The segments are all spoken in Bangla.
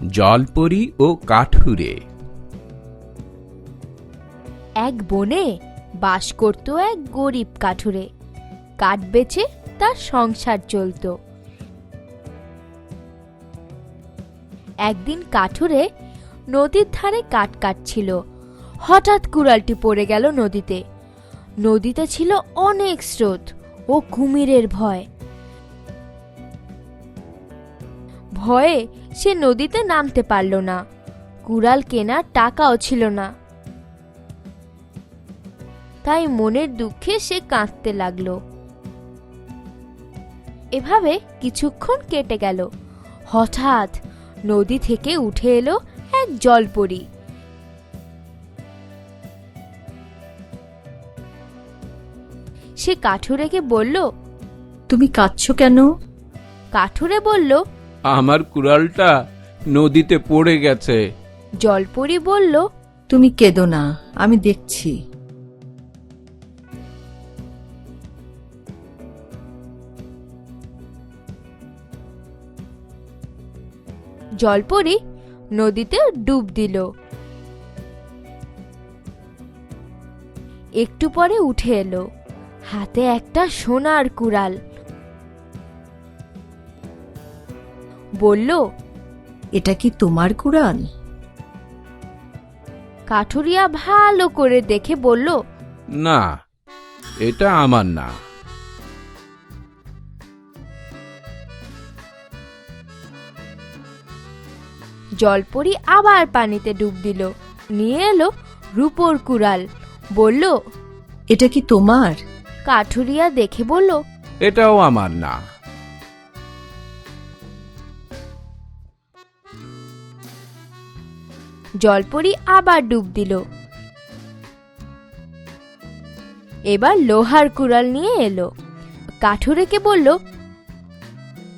জলপরি ও কাঠুরে। এক বনে বাস করত এক গরিব কাঠুরে। কাঠ বেচে তার সংসার চলত। একদিন কাঠুরে নদীর ধারে কাঠ কাটছিল। হঠাৎ কুড়ালটি পড়ে গেল নদীতে। নদীতে ছিল অনেক স্রোত ও কুমিরের ভয়। ভয়ে সে নদীতে নামতে পারল না। কুড়াল কেনার টাকাও ছিল না। তাই মনের দুঃখে সে কাঁদতে লাগলো। এভাবে কিছুক্ষণ কেটে গেল। হঠাৎ নদী থেকে উঠে এলো এক জলপরি। সে কাঠুরেকে বলল, তুমি কাঁদছো কেন? কাঠুরে বলল, আমার কুড়ালটা নদীতে পড়ে গেছে। জলপরি বলল, তুমি কেঁদো না, আমি দেখছি। জলপরি নদীতে ডুব দিল। একটু পরে উঠে এলো, হাতে একটা সোনার কুড়াল। বলল, এটা কি তোমার কুড়াল? কাঠুরিয়া ভালো করে দেখে বলল, না, এটা আমার না। জলপরি আবার পানিতে ডুব দিল। নিয়ে এলো রূপোর কুড়াল। বলল, এটা কি তোমার? কাঠুরিয়া দেখে বলল, এটাও আমার না। জলপরি আবার ডুব দিল। এবার লোহার কুড়াল নিয়ে এলো। কাঠুরেকে বলল,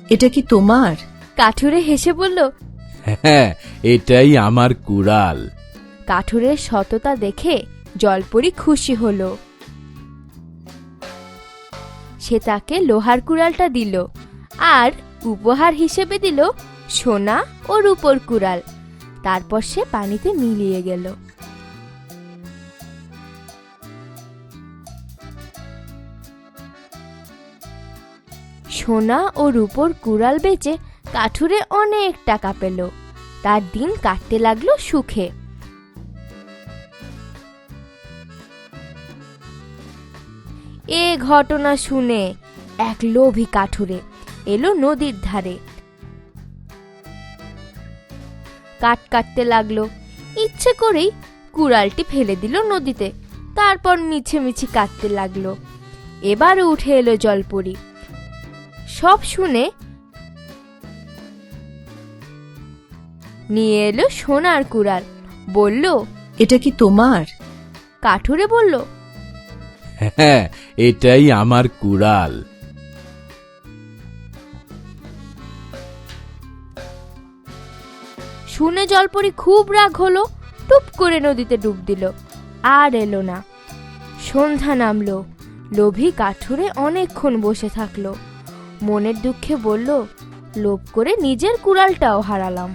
এটা কি তোমার? কাঠুরে হেসে বলল, হ্যাঁ, এটাই আমার কুড়াল। কাঠুরের সততা দেখে জলপরি খুশি হলো। সে তাকে লোহার কুড়ালটা দিল আর উপহার হিসেবে দিল সোনা ও রূপোর কুড়াল। তারপর সে পানিতে মিলিয়ে গেল। সোনা ও রূপোর কুড়াল বেচে কাঠুরে অনেক টাকা পেল। তার দিন কাটতে লাগলো সুখে। এ ঘটনা শুনে এক লোভী কাঠুরে এলো নদীর ধারে। কাঠ কাটতে লাগলো। ইচ্ছে করেই কুড়ালটি ফেলে দিল নদীতে। তারপর মিছে মিছি কাটতে লাগলো। এবার উঠে এলো জলপরি। সব শুনে নিয়ে এলো সোনার কুড়াল। বলল, এটা কি তোমার? কাঠুরে বলল, হ্যাঁ, এটাই আমার কুড়াল। শুনে জলপরি খুব রাগ হলো। টুপ করে নদীতে ডুব দিল। আর এলো না। সন্ধ্যা নামলো। লোভী কাঠুরে অনেকক্ষণ বসে থাকলো। মনের দুঃখে বলল, লোভ করে নিজের কুড়ালটাও হারালাম।